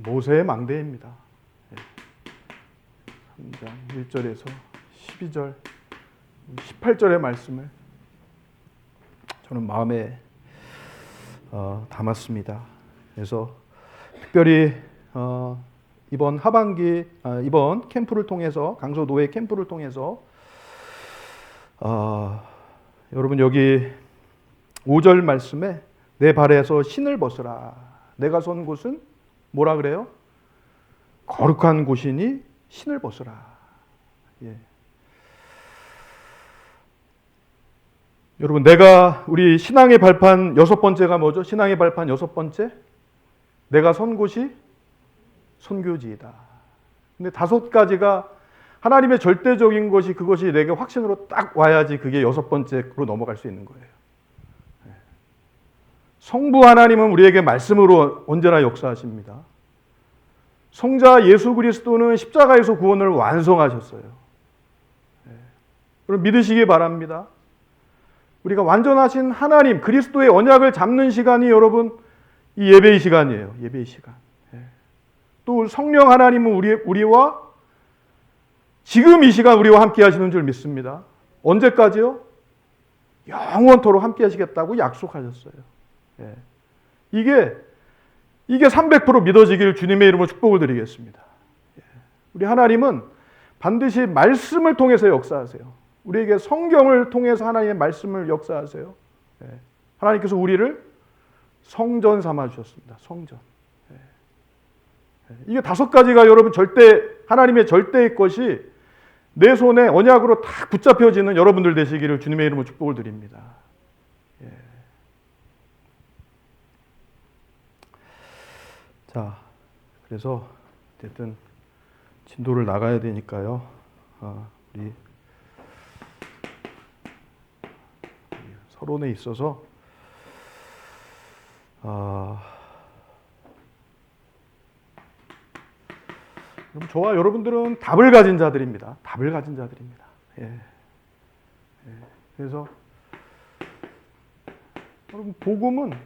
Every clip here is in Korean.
모세의 망대입니다. 3장 1절에서 12절, 18절의 말씀을 저는 마음에 담았습니다. 그래서 특별히 이번 하반기, 이번 캠프를 통해서, 강서 노예 캠프를 통해서 여러분 여기 5절 말씀에 내 발에서 신을 벗으라. 내가 선 곳은 뭐라 그래요? 거룩한 곳이니 신을 벗으라. 예. 여러분, 우리 신앙의 발판 6번째가 뭐죠? 신앙의 발판 6번째? 내가 선 곳이 선교지이다. 근데 5가지가 하나님의 절대적인 것이, 그것이 내게 확신으로 딱 와야지 그게 6번째로 넘어갈 수 있는 거예요. 성부 하나님은 우리에게 말씀으로 언제나 역사하십니다. 성자 예수 그리스도는 십자가에서 구원을 완성하셨어요. 여러분 믿으시기 바랍니다. 우리가 완전하신 하나님, 그리스도의 언약을 잡는 시간이 여러분 이 예배의 시간이에요. 예배의 시간. 또 성령 하나님은 우리와 지금 이 시간 우리와 함께 하시는 줄 믿습니다. 언제까지요? 영원토록 함께 하시겠다고 약속하셨어요. 이게 300% 믿어지기를 주님의 이름으로 축복을 드리겠습니다. 우리 하나님은 반드시 말씀을 통해서 역사하세요. 우리에게 성경을 통해서 하나님의 말씀을 역사하세요. 하나님께서 우리를 성전 삼아 주셨습니다. 성전. 이게 5가지가 여러분 하나님의 절대의 것이 내 손에 언약으로 딱 붙잡혀지는 여러분들 되시기를 주님의 이름으로 축복을 드립니다. 자, 그래서 어쨌든 진도를 나가야 되니까요. 우리 서론에 있어서 저와 여러분들은 답을 가진 자들입니다. 답을 가진 자들입니다. 그래서 여러분 복음은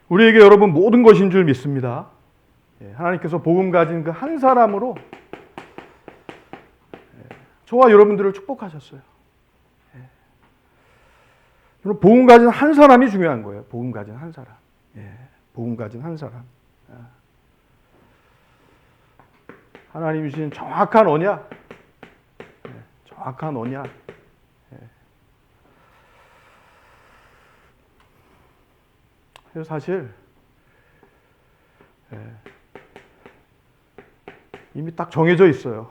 우리에게 여러분 모든 것인 줄 믿습니다. 하나님께서 복음 가진 그 한 사람으로 저와 여러분들을 축복하셨어요. 복음 가진 한 사람이 중요한 거예요. 복음 가진 한 사람. 복음 가진 한 사람. 하나님이 주신 정확한 언약. 정확한 언약. 그래서 사실 이미 딱 정해져 있어요.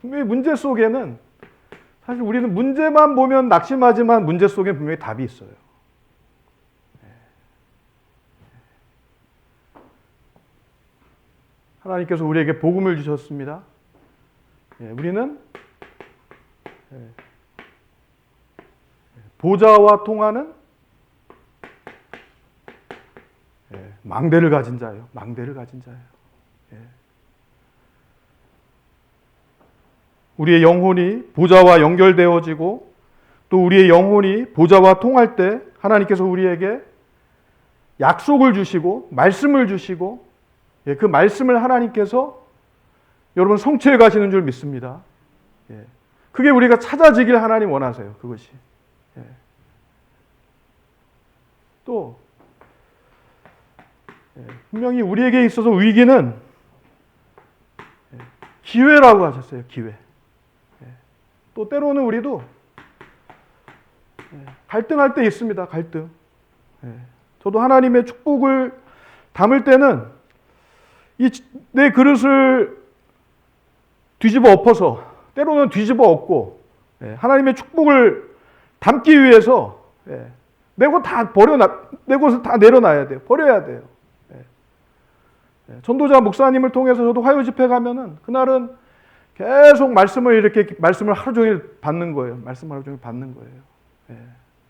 분명히 문제 속에는 사실 우리는 문제만 보면 낙심하지만 문제 속에 분명히 답이 있어요. 하나님께서 우리에게 복음을 주셨습니다. 우리는 보좌와 통하는 망대를 가진 자예요. 망대를 가진 자예요. 우리의 영혼이 보좌와 연결되어지고 또 우리의 영혼이 보좌와 통할 때 하나님께서 우리에게 약속을 주시고 말씀을 주시고 그 말씀을 하나님께서 여러분 성취해 가시는 줄 믿습니다. 그게 우리가 찾아지길 하나님 원하세요. 그것이. 또 분명히 우리에게 있어서 위기는 기회라고 하셨어요. 기회. 또 때로는 우리도 갈등할 때 있습니다. 갈등. 저도 하나님의 축복을 담을 때는 내 그릇을 뒤집어 엎어서 때로는 뒤집어 엎고 하나님의 축복을 담기 위해서 내 것 다 내 것을 다 내려놔야 돼요. 버려야 돼요. 전도자 목사님을 통해서 저도 화요 집회 가면은 그날은 계속 말씀을 하루 종일 받는 거예요. 말씀을 하루 종일 받는 거예요.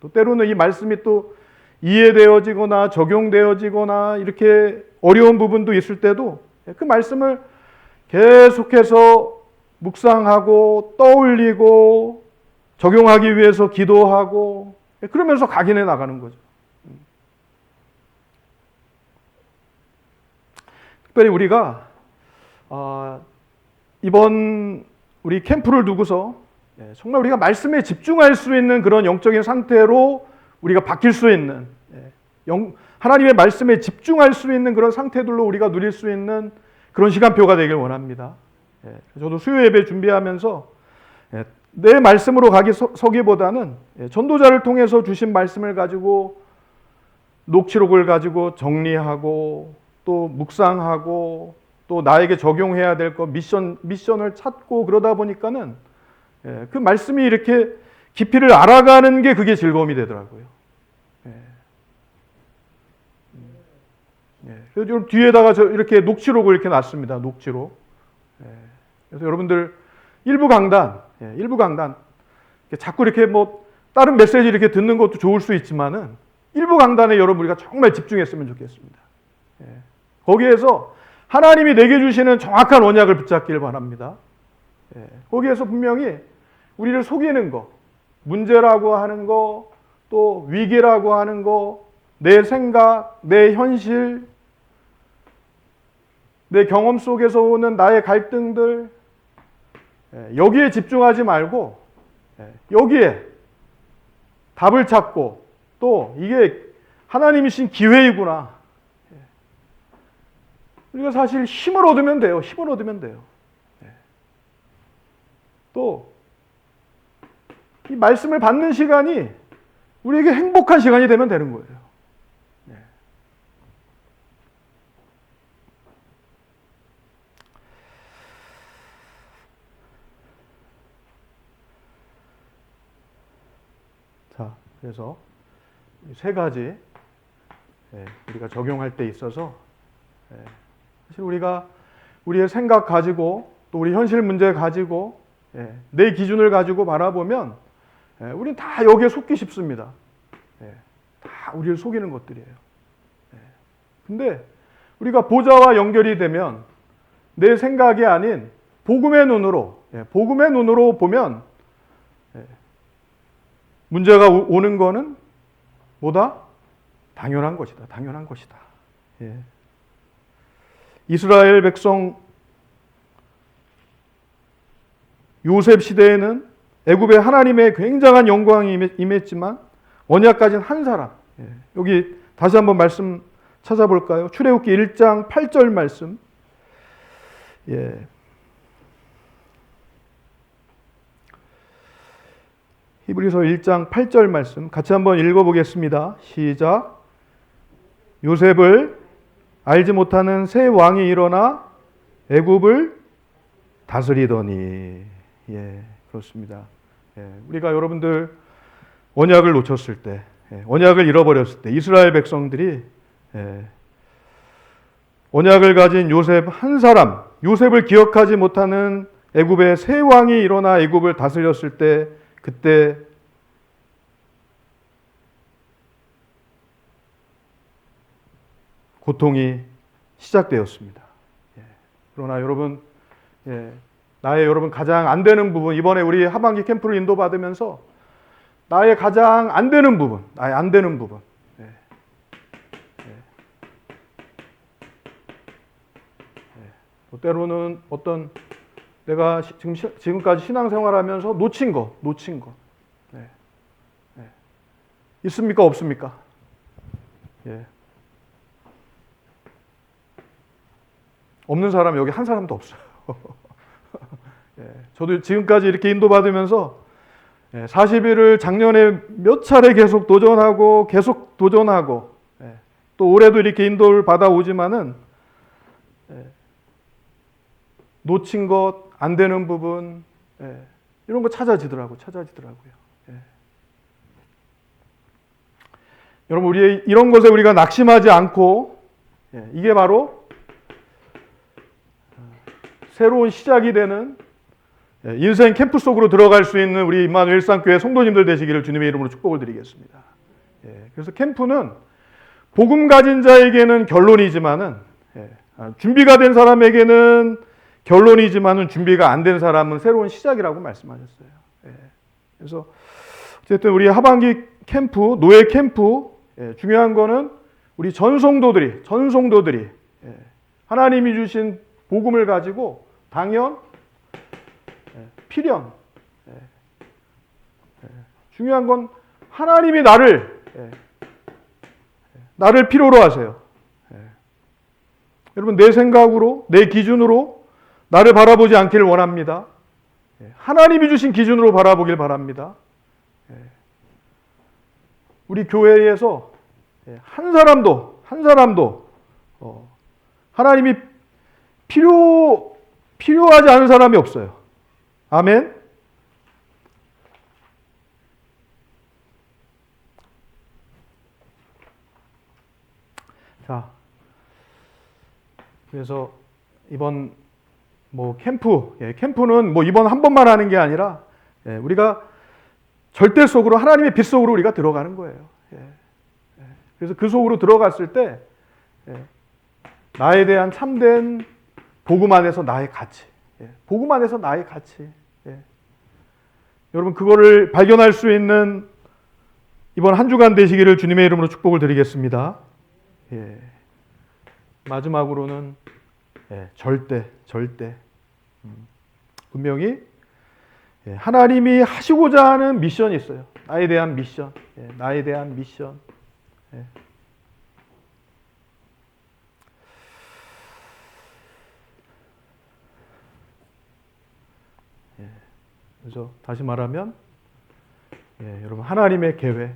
또 때로는 이 말씀이 또 이해되어지거나 적용되어지거나 이렇게 어려운 부분도 있을 때도 그 말씀을 계속해서 묵상하고 떠올리고 적용하기 위해서 기도하고 그러면서 각인해 나가는 거죠. 특별히 우리가 이번 우리 캠프를 두고서 정말 우리가 말씀에 집중할 수 있는 그런 영적인 상태로 우리가 바뀔 수 있는, 하나님의 말씀에 집중할 수 있는 그런 상태들로 우리가 누릴 수 있는 그런 시간표가 되길 원합니다. 저도 수요 예배 준비하면서 내 말씀으로 서기보다는 전도자를 통해서 주신 말씀을 가지고 녹취록을 가지고 정리하고 또 묵상하고 또 나에게 적용해야 될 것 미션을 찾고 그러다 보니까는 그 말씀이 이렇게 깊이를 알아가는 게 그게 즐거움이 되더라고요. 그래서 뒤에다가 이렇게 녹취록을 이렇게 놨습니다. 녹취록. 그래서 여러분들 일부 강단 자꾸 이렇게 뭐 다른 메시지 이렇게 듣는 것도 좋을 수 있지만은 일부 강단에 여러분 우리가 정말 집중했으면 좋겠습니다. 거기에서 하나님이 내게 주시는 정확한 언약을 붙잡기를 바랍니다. 거기에서 분명히 우리를 속이는 거, 문제라고 하는 거, 또 위기라고 하는 거, 내 생각, 내 현실, 내 경험 속에서 오는 나의 갈등들, 여기에 집중하지 말고 여기에 답을 찾고 또 이게 하나님이 주신 기회이구나. 우리가 사실 힘을 얻으면 돼요. 힘을 얻으면 돼요. 또 이 말씀을 받는 시간이 우리에게 행복한 시간이 되면 되는 거예요. 자, 그래서 세 가지 우리가 적용할 때 있어서 사실 우리가 우리의 생각 가지고 또 우리 현실 문제 가지고 내 기준을 가지고 바라보면 우리는 다 여기에 속기 쉽습니다. 다 우리를 속이는 것들이에요. 근데 우리가 보좌와 연결이 되면 내 생각이 아닌 복음의 눈으로 보면 문제가 오는 거는 뭐다? 당연한 것이다. 당연한 것이다. 이스라엘 백성 요셉 시대에는 애굽에 하나님의 굉장한 영광이 임했지만 언약 가진 한 사람. 여기 다시 한번 말씀 찾아볼까요? 출애굽기 1장 8절 말씀. 히브리서 1장 8절 말씀 같이 한번 읽어보겠습니다. 시작. 요셉을 알지 못하는 새 왕이 일어나 애굽을 다스리더니. 그렇습니다. 우리가 여러분들 언약을 놓쳤을 때, 언약을 잃어버렸을 때 이스라엘 백성들이 언약을 가진 요셉 한 사람, 요셉을 기억하지 못하는 애굽의 새 왕이 일어나 애굽을 다스렸을 때 그때 고통이 시작되었습니다. 그러나 여러분, 나의 가장 안 되는 부분, 이번에 우리 하반기 캠프를 인도받으면서 나의 가장 안 되는 부분, 또 때로는 어떤 내가 지금까지 신앙생활하면서 놓친 거. 있습니까? 없습니까? 없는 사람 여기 한 사람도 없어요. 저도 지금까지 이렇게 인도받으면서 40일을 작년에 몇 차례 계속 도전하고 또 올해도 이렇게 인도를 받아오지만은 놓친 것, 안 되는 부분 이런 거 찾아지더라고요. 여러분 우리 이런 것에 우리가 낙심하지 않고 이게 바로 새로운 시작이 되는 인생 캠프 속으로 들어갈 수 있는 우리 임마누엘 일상교회 성도님들 되시기를 주님의 이름으로 축복을 드리겠습니다. 그래서 캠프는 복음 가진 자에게는 결론이지만은 준비가 된 사람에게는 결론이지만은 준비가 안 된 사람은 새로운 시작이라고 말씀하셨어요. 그래서 어쨌든 우리 하반기 캠프, 노예 캠프 중요한 거는 우리 전 성도들이 하나님이 주신 복음을 가지고 당연, 필연. 중요한 건 하나님이 나를 필요로 하세요. 여러분, 내 생각으로, 내 기준으로 나를 바라보지 않기를 원합니다. 하나님이 주신 기준으로 바라보길 바랍니다. 우리 교회에서 한 사람도 하나님이 필요하지 않은 사람이 없어요. 아멘. 자, 그래서 이번 캠프는 이번 한 번만 하는 게 아니라 우리가 절대 속으로, 하나님의 빛 속으로 우리가 들어가는 거예요. 그래서 그 속으로 들어갔을 때 나에 대한 참된 복음 안에서 나의 가치, 복음 안에서 나의 가치. 여러분, 그거를 발견할 수 있는 이번 한 주간 되시기를 주님의 이름으로 축복을 드리겠습니다. 마지막으로는 절대 분명히 하나님이 하시고자 하는 미션이 있어요. 나에 대한 미션. 그래서 다시 말하면 여러분, 하나님의 계획.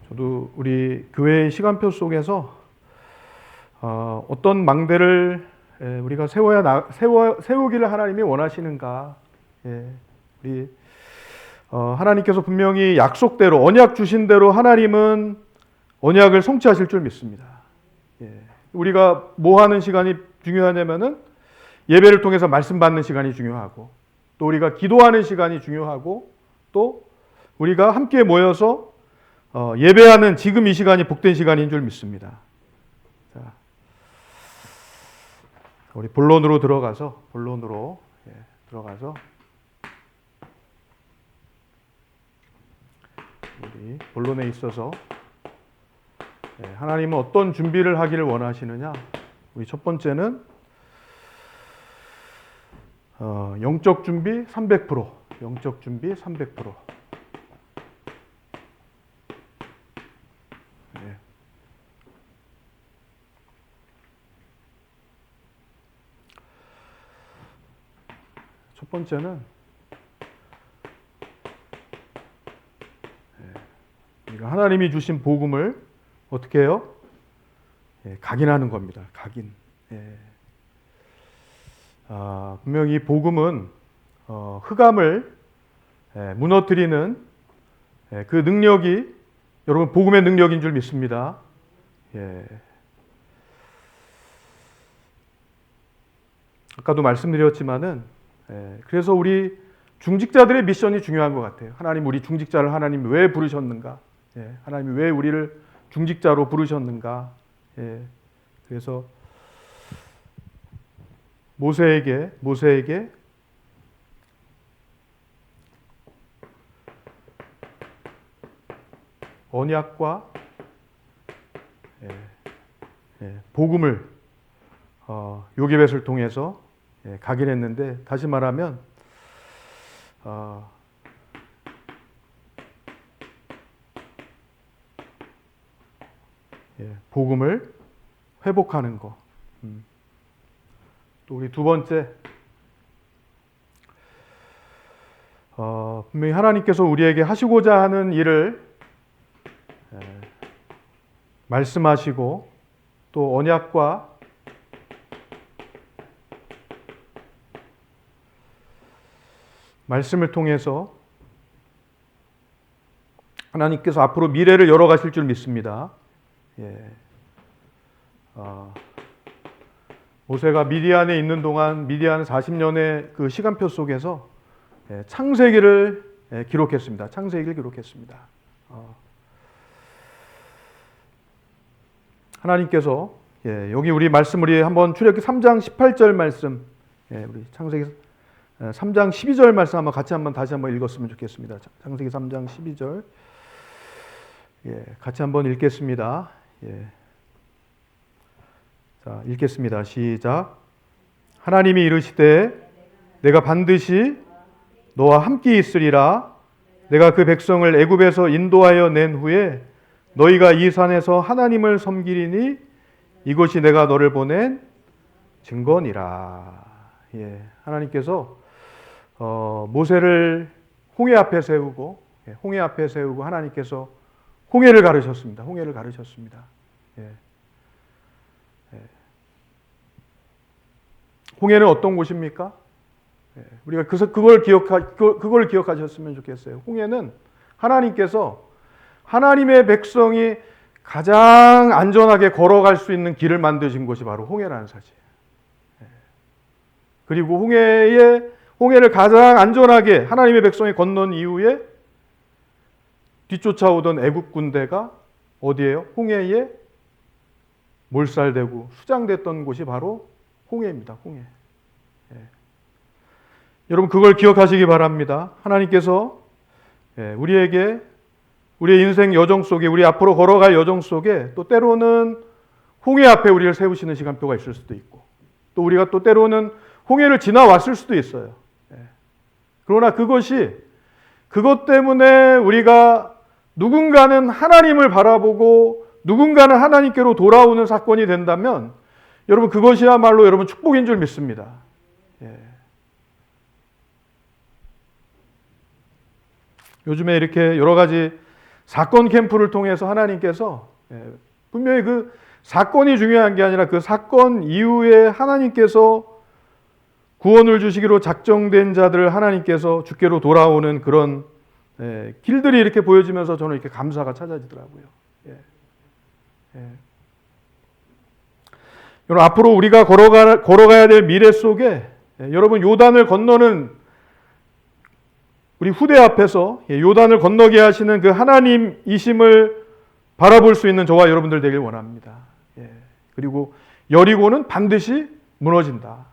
저도 우리 교회의 시간표 속에서 어떤 망대를 우리가 세우기를 하나님이 원하시는가. 우리 하나님께서 분명히 약속대로, 언약 주신 대로 하나님은 언약을 성취하실 줄 믿습니다. 우리가 뭐 하는 시간이 중요하냐면은 예배를 통해서 말씀 받는 시간이 중요하고, 또 우리가 기도하는 시간이 중요하고, 또 우리가 함께 모여서 예배하는 지금 이 시간이 복된 시간인 줄 믿습니다. 자, 우리 본론으로 들어가서 우리 본론에 있어서 하나님은 어떤 준비를 하기를 원하시느냐. 우리 첫 번째는 영적 준비 300%. 영적 준비 300%. 첫 번째는 하나님이 주신 복음을 어떻게 해요? 각인하는 겁니다. 각인. 분명히 복음은 흑암을 무너뜨리는 그 능력이 여러분 복음의 능력인 줄 믿습니다. 아까도 말씀드렸지만은 그래서 우리 중직자들의 미션이 중요한 것 같아요. 하나님, 우리 중직자를 하나님 왜 부르셨는가? 하나님이 왜 우리를 중직자로 부르셨는가? 그래서 모세에게 언약과 복음을 요게벳을 통해서 각인했는데, 다시 말하면 복음을 회복하는 거. 또 우리 두 번째, 분명히 하나님께서 우리에게 하시고자 하는 일을 말씀하시고, 또 언약과 말씀을 통해서 하나님께서 앞으로 미래를 열어가실 줄 믿습니다. 모세가 미디안에 있는 동안 미디안 40년의 그 시간표 속에서 창세기를 기록했습니다. 창세기를 기록했습니다. 하나님께서 여기 우리 말씀, 우리 한번 출애굽기 3장 18절 말씀 우리 창세기 3장 12절 말씀 한번 같이 다시 한번 읽었으면 좋겠습니다. 창세기 3장 12절. 같이 한번 읽겠습니다. 자, 읽겠습니다. 시작. 하나님이 이르시되 내가 반드시 너와 함께 있으리라. 내가 그 백성을 애굽에서 인도하여 낸 후에 너희가 이 산에서 하나님을 섬기리니 이것이 내가 너를 보낸 증거니라. 하나님께서 모세를 홍해 앞에 세우고 하나님께서 홍해를 가르쳤습니다. 홍해를 가르쳤습니다. 홍해는 어떤 곳입니까? 우리가 그걸 기억하셨으면 좋겠어요. 홍해는 하나님께서 하나님의 백성이 가장 안전하게 걸어갈 수 있는 길을 만드신 곳이 바로 홍해라는 사실. 그리고 홍해를 가장 안전하게 하나님의 백성이 건넌 이후에 뒤쫓아오던 애국 군대가 어디예요? 홍해에 몰살되고 수장됐던 곳이 바로 홍해입니다. 홍해. 여러분 그걸 기억하시기 바랍니다. 하나님께서 우리에게 우리의 인생 여정 속에 우리 앞으로 걸어갈 여정 속에 또 때로는 홍해 앞에 우리를 세우시는 시간표가 있을 수도 있고 또 우리가 또 때로는 홍해를 지나왔을 수도 있어요. 그러나 그것 때문에 우리가 누군가는 하나님을 바라보고 누군가는 하나님께로 돌아오는 사건이 된다면 여러분 그것이야말로 여러분 축복인 줄 믿습니다. 요즘에 이렇게 여러 가지 사건 캠프를 통해서 하나님께서 분명히 그 사건이 중요한 게 아니라 그 사건 이후에 하나님께서 구원을 주시기로 작정된 자들을 하나님께서 주께로 돌아오는 그런 길들이 이렇게 보여지면서 저는 이렇게 감사가 찾아지더라고요. 여러분 앞으로 우리가 걸어가야 될 미래 속에 여러분 요단을 건너는 우리 후대 앞에서 요단을 건너게 하시는 그 하나님이심을 바라볼 수 있는 저와 여러분들 되길 원합니다. 그리고 여리고는 반드시 무너진다.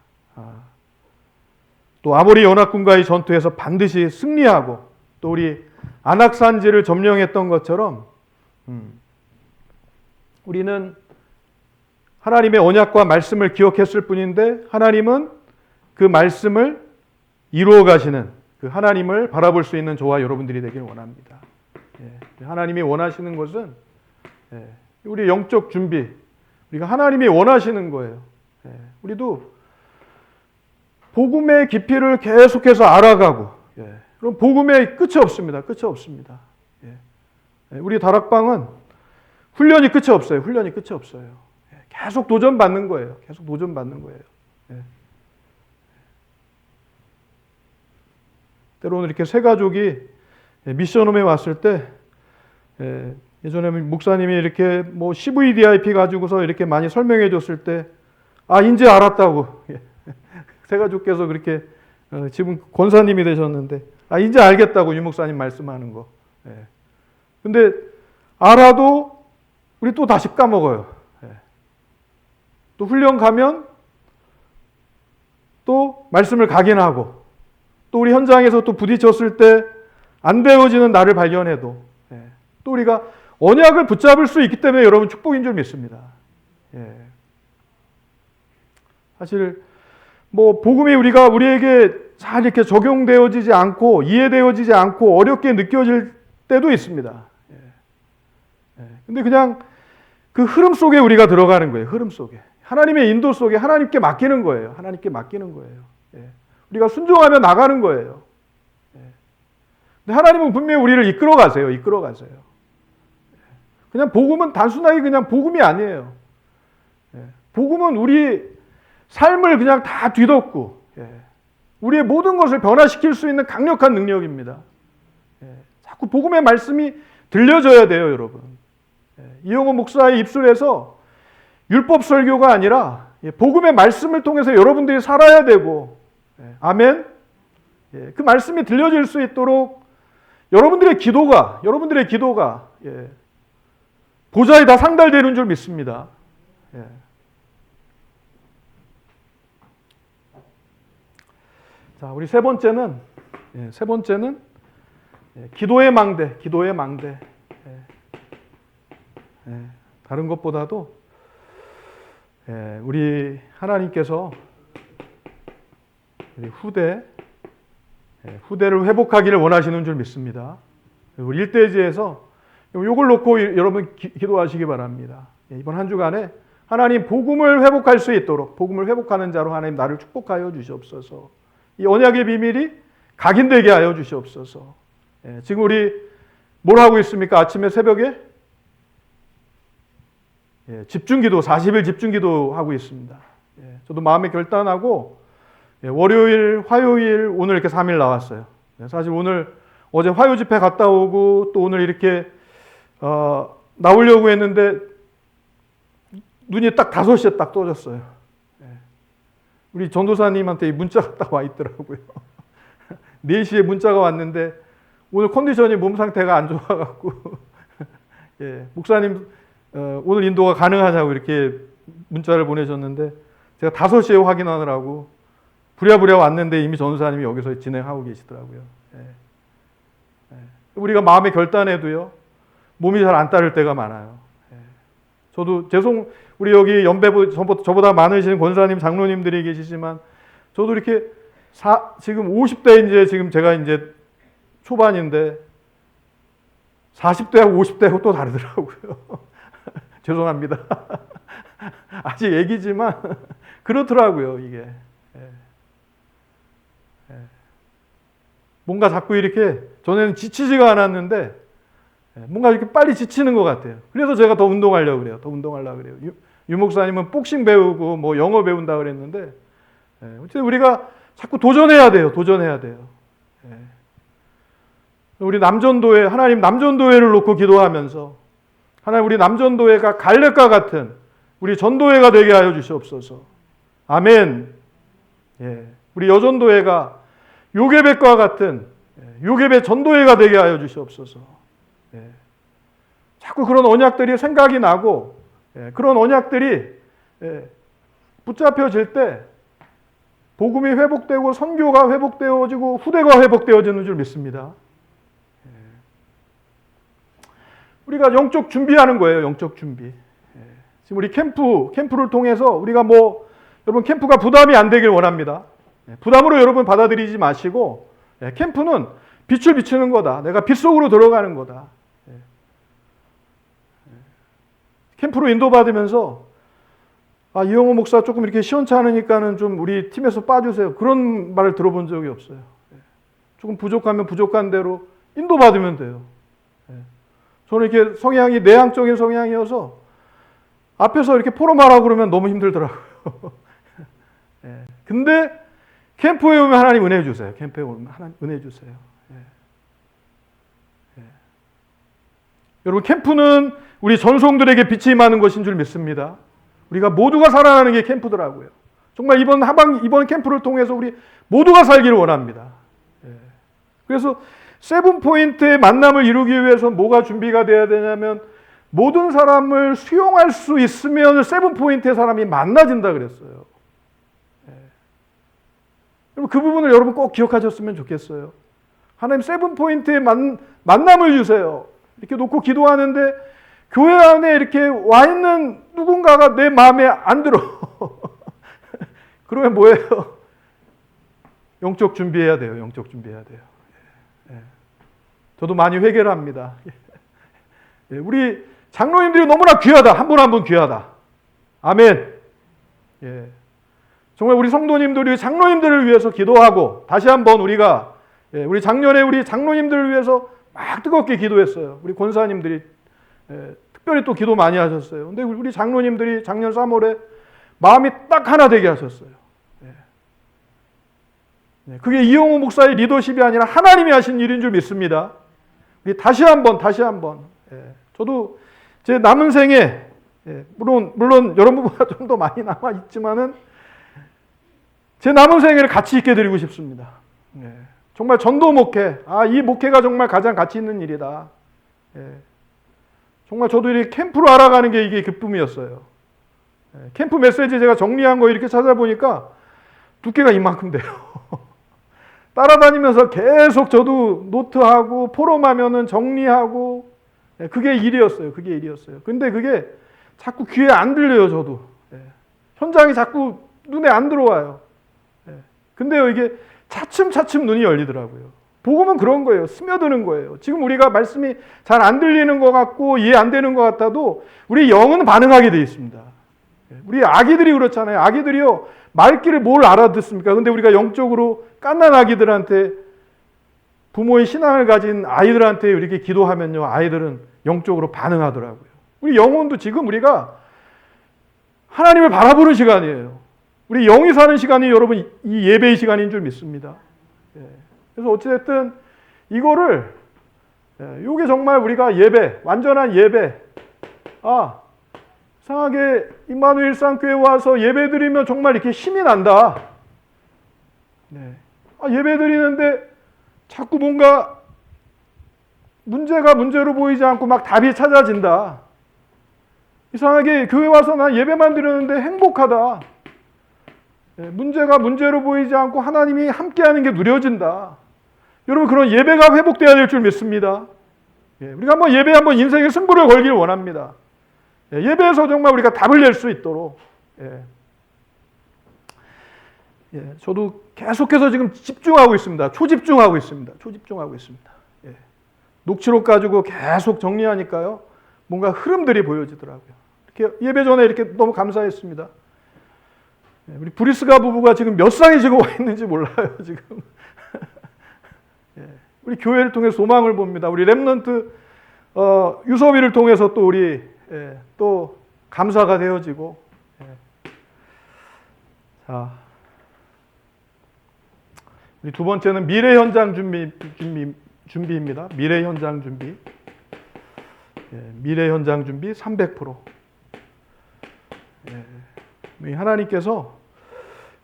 또 아모리 연합군과의 전투에서 반드시 승리하고 또 우리 안악산지를 점령했던 것처럼 우리는 하나님의 언약과 말씀을 기억했을 뿐인데 하나님은 그 말씀을 이루어 가시는 그 하나님을 바라볼 수 있는 저와 여러분들이 되길 원합니다. 하나님이 원하시는 것은 우리 영적 준비, 우리가 하나님이 원하시는 거예요. 우리도 복음의 깊이를 계속해서 알아가고, 그럼 복음의 끝이 없습니다. 끝이 없습니다. 우리 다락방은 훈련이 끝이 없어요. 훈련이 끝이 없어요. 계속 도전받는 거예요. 계속 도전받는 거예요. 때로는 이렇게 새 가족이 미션홈에 왔을 때 예전에 목사님이 이렇게 뭐 CVDIP 가지고서 이렇게 많이 설명해 줬을 때 이제 알았다고 새 가족께서 그렇게 지금 권사님이 되셨는데 이제 알겠다고 유 목사님 말씀하는 거. 근데 알아도 우리 또 다시 까먹어요. 또 훈련 가면 또 말씀을 각인하고 또 우리 현장에서 또 부딪혔을 때 안 되어지는 나를 발견해도 또 우리가 언약을 붙잡을 수 있기 때문에 여러분 축복인 줄 믿습니다. 사실 뭐 복음이 우리에게 잘 이렇게 적용되어지지 않고 이해되어지지 않고 어렵게 느껴질 때도 있습니다. 근데 그냥 그 흐름 속에 우리가 들어가는 거예요. 흐름 속에. 하나님의 인도 속에 하나님께 맡기는 거예요. 하나님께 맡기는 거예요. 우리가 순종하며 나가는 거예요. 근데 하나님은 분명히 우리를 이끌어 가세요. 이끌어 가세요. 그냥 복음은 단순하게 그냥 복음이 아니에요. 복음은 우리 삶을 그냥 다 뒤덮고 우리의 모든 것을 변화시킬 수 있는 강력한 능력입니다. 자꾸 복음의 말씀이 들려져야 돼요, 여러분. 이영호 목사의 입술에서 율법 설교가 아니라 복음의 말씀을 통해서 여러분들이 살아야 되고, 아멘. 그 말씀이 들려질 수 있도록 여러분들의 기도가 보좌에 다 상달되는 줄 믿습니다. 자, 우리 세 번째는 기도의 망대, 기도의 망대. 다른 것보다도 우리 하나님께서 우리 후대를 회복하기를 원하시는 줄 믿습니다. 우리 일대지에서 이걸 놓고 여러분 기도하시기 바랍니다. 이번 한 주간에 하나님 복음을 회복할 수 있도록, 복음을 회복하는 자로 하나님 나를 축복하여 주시옵소서. 이 언약의 비밀이 각인되게 하여 주시옵소서. 지금 우리 뭘 하고 있습니까? 아침에 새벽에 집중기도, 40일 집중기도 하고 있습니다. 저도 마음에 결단하고 월요일, 화요일, 오늘 이렇게 3일 나왔어요. 사실 어제 화요 집회 갔다 오고 또 오늘 이렇게 나오려고 했는데 눈이 딱 5시에 딱 떠졌어요. 우리 전도사님한테 문자가 딱 와 있더라고요. 4시에 문자가 왔는데 오늘 컨디션이 몸 상태가 안 좋아갖고 목사님 오늘 인도가 가능하냐고 이렇게 문자를 보내셨는데 제가 5시에 확인하느라고 부랴부랴 왔는데 이미 전도사님이 여기서 진행하고 계시더라고요. 우리가 마음의 결단에도요 몸이 잘 안 따를 때가 많아요. 저도 우리 여기 저보다 많으신 권사님, 장로님들이 계시지만 저도 이렇게 지금 50대 이제 지금 제가 이제 초반인데 40대하고 50대하고 또 다르더라고요. 죄송합니다. 아직 애기지만 그렇더라고요, 이게. 뭔가 자꾸 이렇게 전에는 지치지가 않았는데 뭔가 이렇게 빨리 지치는 것 같아요. 그래서 제가 더 운동하려고 그래요. 유 목사님은 복싱 배우고 뭐 영어 배운다 그랬는데 어쨌든 우리가 자꾸 도전해야 돼요. 우리 남전도회, 하나님 남전도회를 놓고 기도하면서 하나님 우리 남전도회가 갈렙과 같은 우리 전도회가 되게 하여 주시옵소서. 아멘. 우리 여전도회가 요괴백과 같은 요괴백 전도회가 되게 하여 주시옵소서. 자꾸 그런 언약들이 생각이 나고 그런 언약들이 붙잡혀질 때 복음이 회복되고 선교가 회복되어지고 후대가 회복되어지는 줄 믿습니다. 우리가 영적 준비하는 거예요. 영적 준비. 지금 우리 캠프를 통해서 우리가 여러분 캠프가 부담이 안 되길 원합니다. 부담으로 여러분 받아들이지 마시고 캠프는 빛을 비추는 거다. 내가 빛 속으로 들어가는 거다. 캠프로 인도받으면서 이영호 목사 조금 이렇게 시원찮으니까는 좀 우리 팀에서 빠주세요. 그런 말을 들어본 적이 없어요. 조금 부족하면 부족한 대로 인도받으면 돼요. 저는 이렇게 성향이 내향적인 성향이어서 앞에서 이렇게 포럼하라고 그러면 너무 힘들더라고요. 근데 캠프에 오면 하나님 은혜 주세요. 캠프에 오면 하나님 은혜 주세요. 여러분 캠프는 우리 전송들에게 빛이 임하는 것인 줄 믿습니다. 우리가 모두가 살아나는 게 캠프더라고요. 정말 이번 캠프를 통해서 우리 모두가 살기를 원합니다. 그래서 세븐포인트의 만남을 이루기 위해서 뭐가 준비가 돼야 되냐면 모든 사람을 수용할 수 있으면 세븐포인트의 사람이 만나진다 그랬어요. 그 부분을 여러분 꼭 기억하셨으면 좋겠어요. 하나님 세븐포인트의 만남을 주세요. 이렇게 놓고 기도하는데 교회 안에 이렇게 와 있는 누군가가 내 마음에 안 들어. 그러면 뭐예요? 영적 준비해야 돼요. 영적 준비해야 돼요. 저도 많이 회개를 합니다. 우리 장로님들이 너무나 귀하다. 한 분 한 분 귀하다. 아멘. 정말 우리 성도님들이 장로님들을 위해서 기도하고 다시 한번 우리가 우리 작년에 우리 장로님들을 위해서 막 뜨겁게 기도했어요. 우리 권사님들이 특별히 또 기도 많이 하셨어요. 근데 우리 장로님들이 작년 3월에 마음이 딱 하나 되게 하셨어요. 그게 이영호 목사의 리더십이 아니라 하나님이 하신 일인 줄 믿습니다. 우리 다시 한번 저도 제 남은 생에 물론 여러분보다 좀 더 많이 남아 있지만은 제 남은 생애를 가치 있게 드리고 싶습니다. 정말 전도 목회, 이 목회가 정말 가장 가치 있는 일이다. 정말 저도 이렇게 캠프로 알아가는 게 이게 기쁨이었어요. 캠프 메시지 제가 정리한 거 이렇게 찾아보니까 두께가 이만큼 돼요. 따라다니면서 계속 저도 노트하고 포럼하면은 정리하고, 그게 일이었어요. 그게 일이었어요. 근데 그게 자꾸 귀에 안 들려요, 저도. 현장이 자꾸 눈에 안 들어와요. 근데요, 이게 차츰차츰 눈이 열리더라고요. 복음은 그런 거예요. 스며드는 거예요. 지금 우리가 말씀이 잘 안 들리는 것 같고 이해 안 되는 것 같아도 우리 영은 반응하게 되어 있습니다. 우리 아기들이 그렇잖아요. 아기들이요, 말귀를 뭘 알아듣습니까? 근데 우리가 영적으로 갓난 아기들한테, 부모의 신앙을 가진 아이들한테 이렇게 기도하면요, 아이들은 영적으로 반응하더라고요. 우리 영혼도 지금 우리가 하나님을 바라보는 시간이에요. 우리 영이 사는 시간이 여러분 이 예배의 시간인 줄 믿습니다. 그래서 어찌됐든 이거를, 이게 정말 우리가 예배, 완전한 예배, 이상하게 임마누엘 일상교회 와서 예배 드리면 정말 이렇게 힘이 난다. 예배 드리는데 자꾸 뭔가 문제가 문제로 보이지 않고 막 답이 찾아진다. 이상하게 교회 와서 난 예배만 드리는데 행복하다. 문제가 문제로 보이지 않고 하나님이 함께하는 게 누려진다. 여러분, 그런 예배가 회복되어야 될 줄 믿습니다. 우리가 한번 예배 한번 인생의 승부를 걸기를 원합니다. 예배에서 정말 우리가 답을 낼 수 있도록. 저도 계속해서 지금 집중하고 있습니다. 초집중하고 있습니다. 초집중하고 있습니다. 녹취록 가지고 계속 정리하니까요, 뭔가 흐름들이 보여지더라고요. 이렇게 예배 전에 이렇게 너무 감사했습니다. 우리 브리스가 부부가 지금 몇 쌍이 지금 와 있는지 몰라요, 지금. 우리 교회를 통해 소망을 봅니다. 우리 렘넌트 유서비를 통해서 또 우리 또 감사가 되어지고. 자, 우리 두 번째는 미래 현장 준비입니다. 미래 현장 준비. 미래 현장 준비 300%. 하나님께서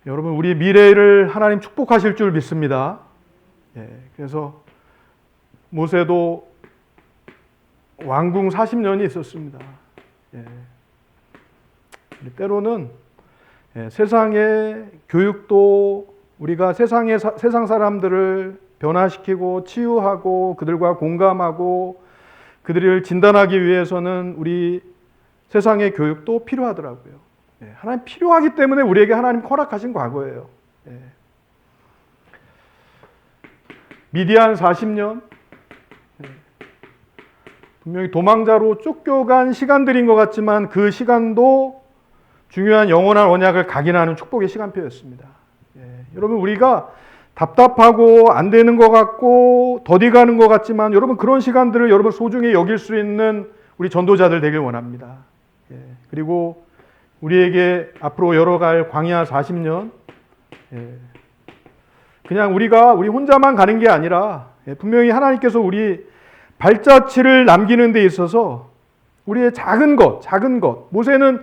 여러분 우리 미래를 하나님 축복하실 줄 믿습니다. 그래서 모세도 왕궁 40년이 있었습니다. 때로는 세상의 교육도 우리가 세상 사람들을 변화시키고 치유하고 그들과 공감하고 그들을 진단하기 위해서는 우리 세상의 교육도 필요하더라고요. 하나님 필요하기 때문에 우리에게 하나님 허락하신 과거예요. 미디안 40년, 분명히 도망자로 쫓겨간 시간들인 것 같지만 그 시간도 중요한 영원한 언약을 각인하는 축복의 시간표였습니다. 여러분, 우리가 답답하고 안 되는 것 같고 더디 가는 것 같지만 여러분, 그런 시간들을 여러분 소중히 여길 수 있는 우리 전도자들 되길 원합니다. 그리고 우리에게 앞으로 열어갈 광야 40년, 그냥 우리 혼자만 가는 게 아니라 분명히 하나님께서 우리 발자취를 남기는 데 있어서 우리의 작은 것, 모세는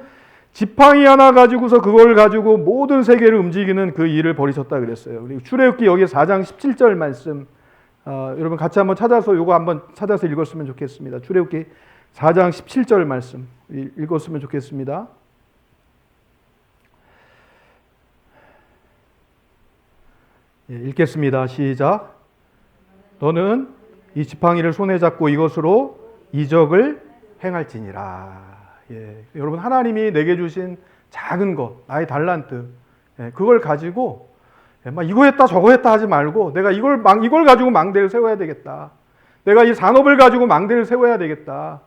지팡이 하나 가지고서 그걸 가지고 모든 세계를 움직이는 그 일을 벌이셨다 그랬어요. 그리고 출애굽기 여기 4장 17절 말씀, 여러분 같이 한번 찾아서 요거 한번 찾아서 읽었으면 좋겠습니다. 출애굽기 4장 17절 말씀 읽었으면 좋겠습니다. 읽겠습니다. 시작. 너는 이 지팡이를 손에 잡고 이것으로 이적을 행할지니라. 여러분, 하나님이 내게 주신 작은 것, 나의 달란트, 그걸 가지고 막 이거 했다 저거 했다 하지 말고 내가 이걸 가지고 망대를 세워야 되겠다. 내가 이 산업을 가지고 망대를 세워야 되겠다.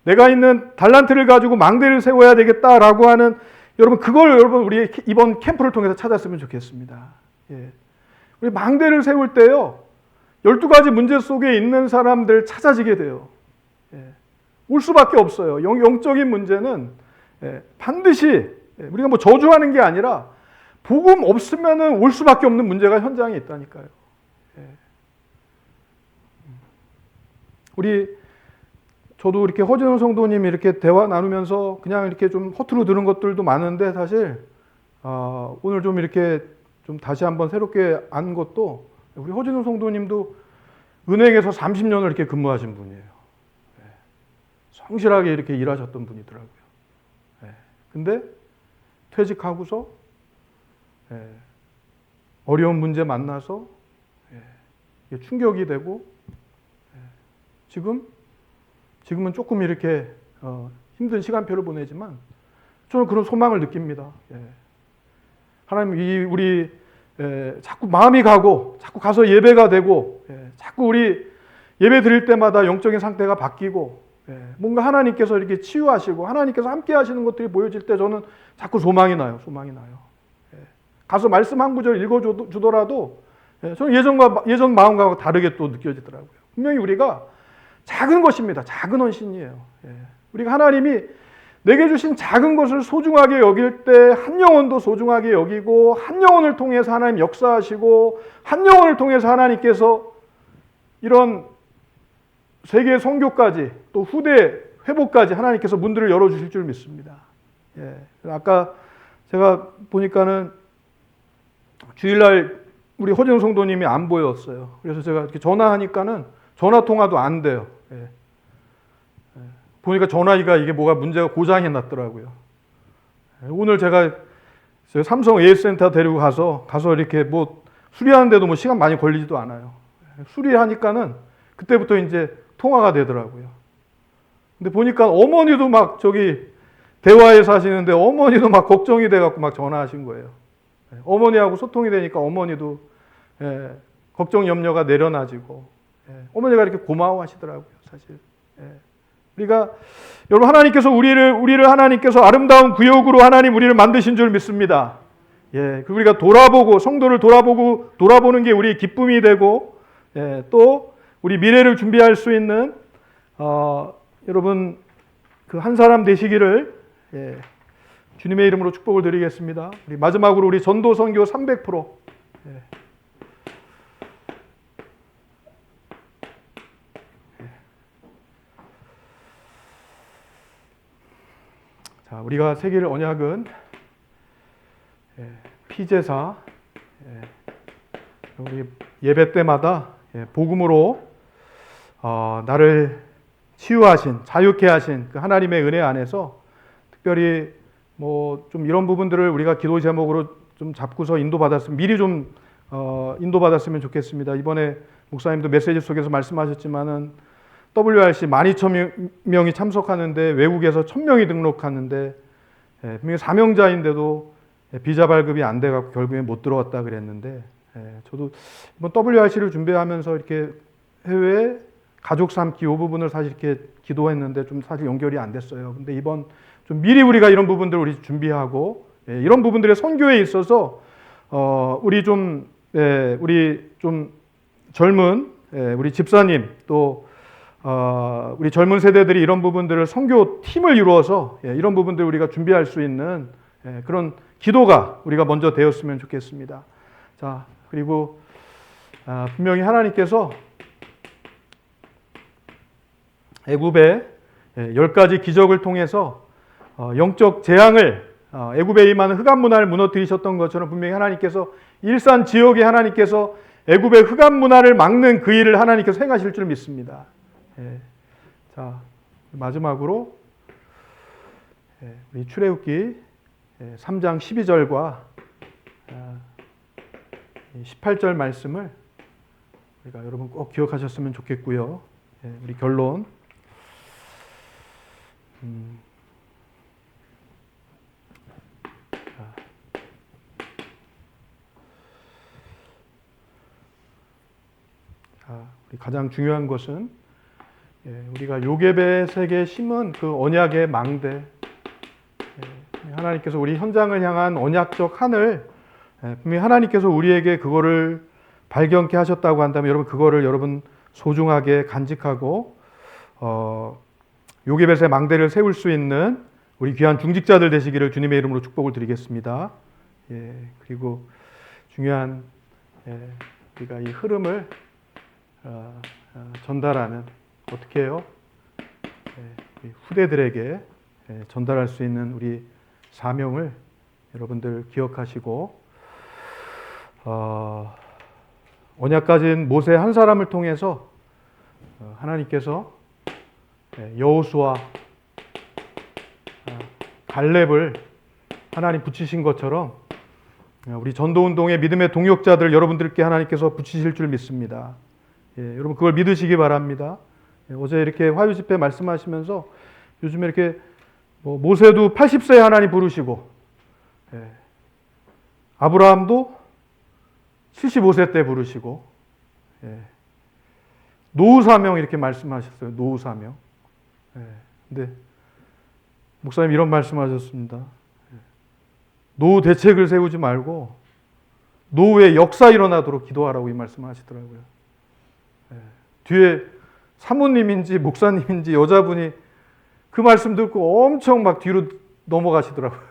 내가 있는 달란트를 가지고 망대를 세워야 되겠다라고 하는, 여러분 그걸 여러분 우리 이번 캠프를 통해서 찾았으면 좋겠습니다. 우리 망대를 세울 때요, 12가지 문제 속에 있는 사람들 찾아지게 돼요. 올 수밖에 없어요. 영적인 문제는 반드시 우리가 뭐 저주하는 게 아니라 복음 없으면은 올 수밖에 없는 문제가 현장에 있다니까요. 저도 이렇게 허진호 성도님이 이렇게 대화 나누면서 그냥 이렇게 좀 허투루 들은 것들도 많은데 사실 오늘 좀 이렇게 좀 다시 한번 새롭게 안 것도, 우리 허진호 성도님도 은행에서 30년을 이렇게 근무하신 분이에요. 성실하게 이렇게 일하셨던 분이더라고요. 근데 퇴직하고서 어려운 문제 만나서 이게 충격이 되고 지금은 조금 이렇게 힘든 시간표를 보내지만 저는 그런 소망을 느낍니다. 하나님 우리 자꾸 마음이 가고 자꾸 가서 예배가 되고 자꾸 우리 예배 드릴 때마다 영적인 상태가 바뀌고 뭔가 하나님께서 이렇게 치유하시고 하나님께서 함께 하시는 것들이 보여질 때 저는 자꾸 소망이 나요. 가서 말씀 한 구절 읽어주더라도 저는 예전 마음과 다르게 또 느껴지더라고요. 분명히 우리가 작은 것입니다. 작은 헌신이에요. 우리가 하나님이 내게 주신 작은 것을 소중하게 여길 때 한 영혼도 소중하게 여기고 한 영혼을 통해서 하나님 역사하시고 한 영혼을 통해서 하나님께서 이런 세계 선교까지 또 후대 회복까지 하나님께서 문들을 열어주실 줄 믿습니다. 아까 제가 보니까는 주일날 우리 허정 성도님이 안 보였어요. 그래서 제가 이렇게 전화하니까는 전화 통화도 안 돼요. 보니까 전화기가 이게 뭐가 문제가 고장이 났더라고요. 오늘 제가 삼성 AS센터 데리고 가서 이렇게 뭐 수리하는데도 뭐 시간 많이 걸리지도 않아요. 수리하니까는 그때부터 이제 통화가 되더라고요. 근데 보니까 어머니도 막 저기 대화에 사시는데 어머니도 막 걱정이 돼갖고 막 전화하신 거예요. 어머니하고 소통이 되니까 어머니도 걱정 염려가 내려놔지고 어머니가 이렇게 고마워하시더라고요, 사실. 우리가 여러분 하나님께서 우리를 하나님께서 아름다운 구역으로 하나님 우리를 만드신 줄 믿습니다. 우리가 성도를 돌아보는 게 우리의 기쁨이 되고 또 우리 미래를 준비할 수 있는 여러분 그 한 사람 되시기를 주님의 이름으로 축복을 드리겠습니다. 우리 마지막으로 우리 전도 선교 300%. 자, 우리가 새길 언약은 피제사 우리 예배 때마다 복음으로 나를 치유하신 자유케 하신 그 하나님의 은혜 안에서 특별히 뭐 좀 이런 부분들을 우리가 기도 제목으로 좀 잡고서 미리 좀 인도받았으면 좋겠습니다. 이번에 목사님도 메시지 속에서 말씀하셨지만은 WRC 12,000명이 참석하는데 외국에서 1,000명이 등록하는데 분명히 사명자인데도 비자 발급이 안 돼갖고 결국에 못 들어왔다 그랬는데 저도 이번 WRC를 준비하면서 이렇게 해외 가족 삼기 이 부분을 사실 이렇게 기도했는데 좀 사실 연결이 안 됐어요. 근데 이번 좀 미리 우리가 이런 부분들을 우리 준비하고 이런 부분들의 선교에 있어서 우리 좀 젊은 우리 집사님 또 우리 젊은 세대들이 이런 부분들을 선교 팀을 이루어서 이런 부분들을 우리가 준비할 수 있는 그런 기도가 우리가 먼저 되었으면 좋겠습니다. 자, 그리고 분명히 하나님께서 애굽의 10가지 기적을 통해서 영적 재앙을 애굽에 임하는 흑암 문화를 무너뜨리셨던 것처럼 분명히 하나님께서 일산 지역에 하나님께서 애굽의 흑암 문화를 막는 그 일을 하나님께서 행하실 줄 믿습니다. 자, 마지막으로 우리 출애굽기 3장 12절과 18절 말씀을 우리가 여러분 꼭 기억하셨으면 좋겠고요. 우리 결론. 우리 가장 중요한 것은 우리가 요게벳에게 심은 그 언약의 망대, 하나님께서 우리 현장을 향한 언약적 하늘, 분명히 하나님께서 우리에게 그거를 발견케 하셨다고 한다면 여러분 그거를 여러분 소중하게 간직하고 요게벳의 망대를 세울 수 있는 우리 귀한 중직자들 되시기를 주님의 이름으로 축복을 드리겠습니다. 그리고 중요한 우리가 이 흐름을 전달하는 어떻게 해요? 후대들에게 전달할 수 있는 우리 사명을 여러분들 기억하시고 언약 가진 모세 한 사람을 통해서 하나님께서 여호수아, 갈렙을 하나님 붙이신 것처럼 우리 전도운동의 믿음의 동역자들 여러분들께 하나님께서 붙이실 줄 믿습니다. 여러분 그걸 믿으시기 바랍니다. 어제 이렇게 화요 집회 말씀하시면서 요즘에 이렇게 모세도 80세에 하나님 부르시고 아브라함도 75세 때 부르시고 노후 사명 이렇게 말씀하셨어요. 노후 사명. 근데 목사님 이런 말씀하셨습니다. 노후 대책을 세우지 말고 노후의 역사 일어나도록 기도하라고 이 말씀하시더라고요. 뒤에 사모님인지 목사님인지 여자분이 그 말씀 듣고 엄청 막 뒤로 넘어가시더라고요.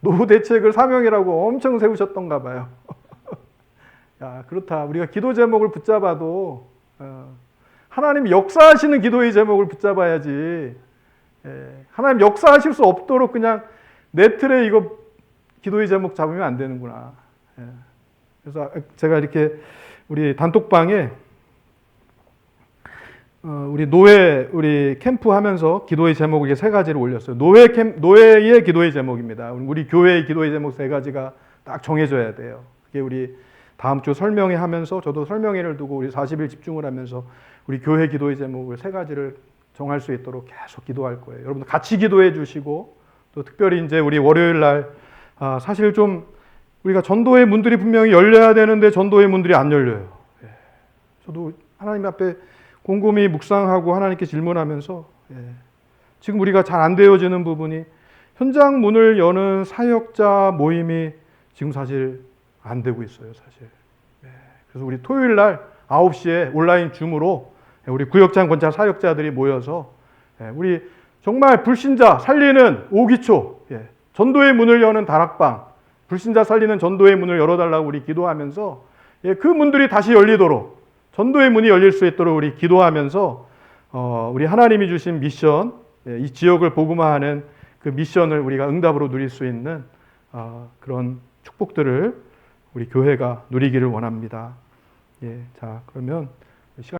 노후 대책을 사명이라고 엄청 세우셨던가 봐요. 야, 그렇다. 우리가 기도 제목을 붙잡아도 하나님 역사하시는 기도의 제목을 붙잡아야지. 하나님 역사하실 수 없도록 그냥 내 틀에 이거 기도의 제목 잡으면 안 되는구나. 그래서 제가 이렇게 우리 단톡방에 우리 캠프 하면서 기도의 제목을 세 가지를 올렸어요. 노예의 기도의 제목입니다. 우리 교회의 기도의 제목 세 가지가 딱 정해져야 돼요. 그게 우리 다음 주 설명회 하면서 저도 설명회를 두고 우리 40일 집중을 하면서 우리 교회 기도의 제목을 세 가지를 정할 수 있도록 계속 기도할 거예요. 여러분들 같이 기도해 주시고 또 특별히 이제 우리 월요일 날 사실 좀 우리가 전도의 문들이 분명히 열려야 되는데 전도의 문들이 안 열려요. 저도 하나님 앞에 곰곰이 묵상하고 하나님께 질문하면서 지금 우리가 잘 안 되어지는 부분이 현장 문을 여는 사역자 모임이 지금 사실 안 되고 있어요, 사실. 그래서 우리 토요일 날 9시에 온라인 줌으로 우리 구역장 권찰 사역자들이 모여서 우리 정말 불신자 살리는 오기초, 전도의 문을 여는 다락방, 불신자 살리는 전도의 문을 열어달라고 우리 기도하면서 그 문들이 다시 열리도록 전도의 문이 열릴 수 있도록 우리 기도하면서 우리 하나님이 주신 미션, 이 지역을 복음화하는 그 미션을 우리가 응답으로 누릴 수 있는 그런 축복들을 우리 교회가 누리기를 원합니다. 자, 그러면 시간